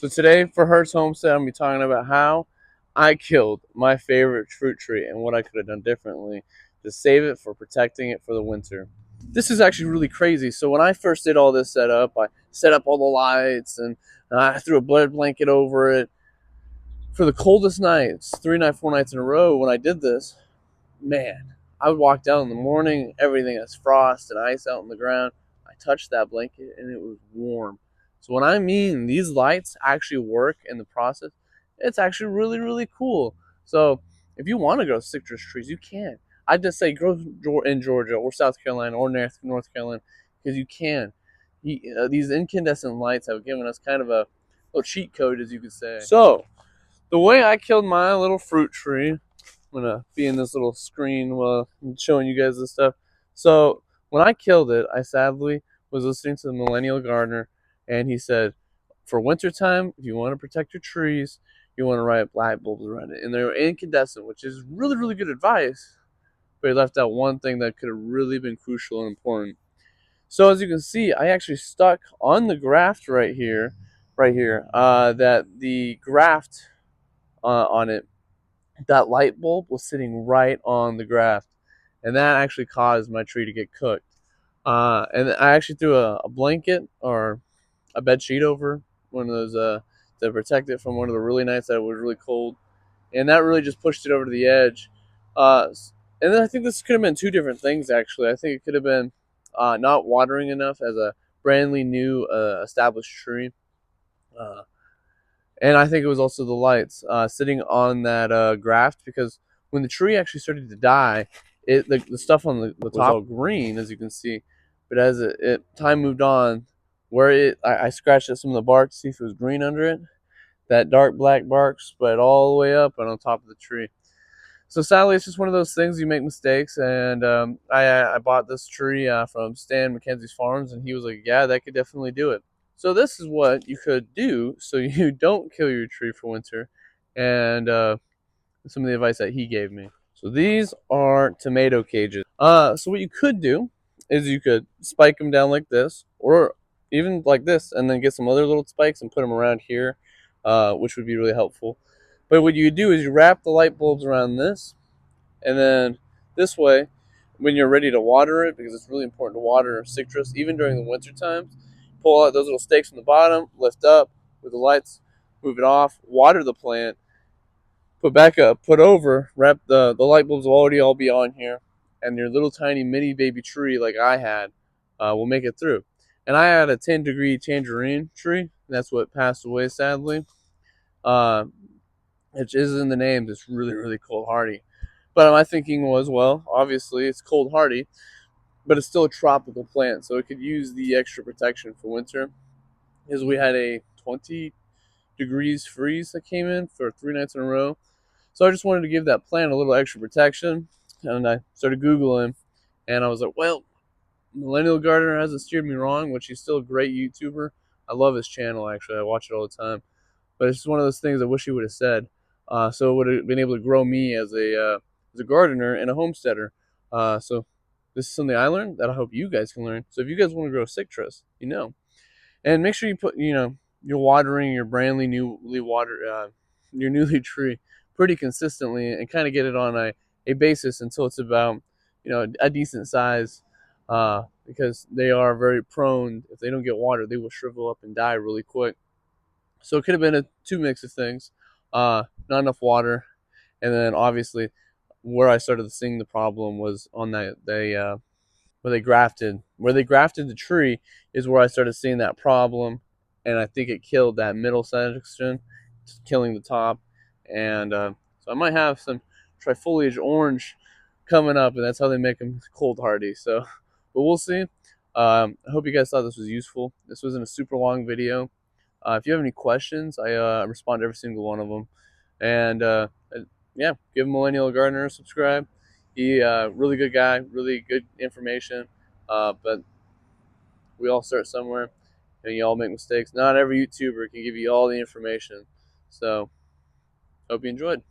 So today for Hertz Homestead, I'm going to be talking about how I killed my favorite fruit tree and what I could have done differently to save it for protecting it for the winter. This is actually really crazy. So when I first did all this setup, I set up all the lights and I threw a blood blanket over it. For the coldest nights, 4 nights in a row when I did this, man, I would walk down in the morning, everything has frost and ice out on the ground. I touched that blanket and it was warm. So when I mean these lights actually work in the process, it's actually really, really cool. So if you want to grow citrus trees, you can. I just say grow in Georgia or South Carolina or North Carolina because you can. These incandescent lights have given us kind of a little cheat code, as you could say. So the way I killed my little fruit tree, I'm gonna be in this little screen while I'm showing you guys this stuff. So when I killed it, I sadly was listening to the Millennial Gardener, and he said, for wintertime, if you want to protect your trees, you want to write light bulbs around it, and they're incandescent, which is really, really good advice. But he left out one thing that could have really been crucial and important. So as you can see, I actually stuck on the graft right here, that the graft on it, that light bulb was sitting right on the graft, and that actually caused my tree to get cooked. And I actually threw a blanket or a bed sheet over one of those to protect it from one of the really nights that it was really cold, and that really just pushed it over to the edge. Uh, and then I think this could have been two different things actually. I think it could have been not watering enough as a brandly new established tree. Uh, and I think it was also the lights sitting on that graft, because when the tree actually started to die, the stuff on the top was all green, as you can see. But as time moved on, I scratched at some of the bark to see if it was green under it. That dark black bark spread all the way up and on top of the tree. So sadly, it's just one of those things. You make mistakes, and I bought this tree from Stan McKenzie's Farms, and he was like, "Yeah, that could definitely do it." So this is what you could do so you don't kill your tree for winter, and some of the advice that he gave me. So these are tomato cages. So what you could do is you could spike them down like this, or even like this, and then get some other little spikes and put them around here, which would be really helpful. But what you do is you wrap the light bulbs around this, and then this way, when you're ready to water it, because it's really important to water citrus even during the winter times, pull out those little stakes from the bottom, lift up with the lights, move it off, water the plant, put back up, put over, wrap the light bulbs will already all be on here, and your little tiny mini baby tree like I had will make it through. And I had a 10-degree tangerine tree, and that's what passed away sadly. Uh, it is in the name. It's really, really cold hardy. But my thinking was, well, obviously it's cold hardy, but it's still a tropical plant, so it could use the extra protection for winter. Because we had a 20 degrees freeze that came in for 3 nights in a row. So I just wanted to give that plant a little extra protection. And I started Googling, and I was like, well, Millennial Gardener hasn't steered me wrong, which he's still a great YouTuber. I love his channel, actually. I watch it all the time. But it's just one of those things I wish he would have said. So it would have been able to grow me as a gardener and a homesteader. So this is something I learned that I hope you guys can learn. So if you guys want to grow citrus, and make sure you put, you're watering your brandly newly your newly tree pretty consistently, and kind of get it on a basis until it's about, a decent size, because they are very prone, if they don't get water, they will shrivel up and die really quick. So it could have been a two mix of things, not enough water, and then obviously where I started seeing the problem was on that where they grafted the tree is where I started seeing that problem, and I think it killed that middle section, killing the top, and so I might have some trifoliage orange coming up, and that's how they make them cold hardy. So, but we'll see. I hope you guys thought this was useful. This wasn't a super long video. If you have any questions, I respond to every single one of them. And yeah, give Millennial Gardener a subscribe. He really good guy, really good information. But we all start somewhere, and you all make mistakes. Not every YouTuber can give you all the information. So hope you enjoyed.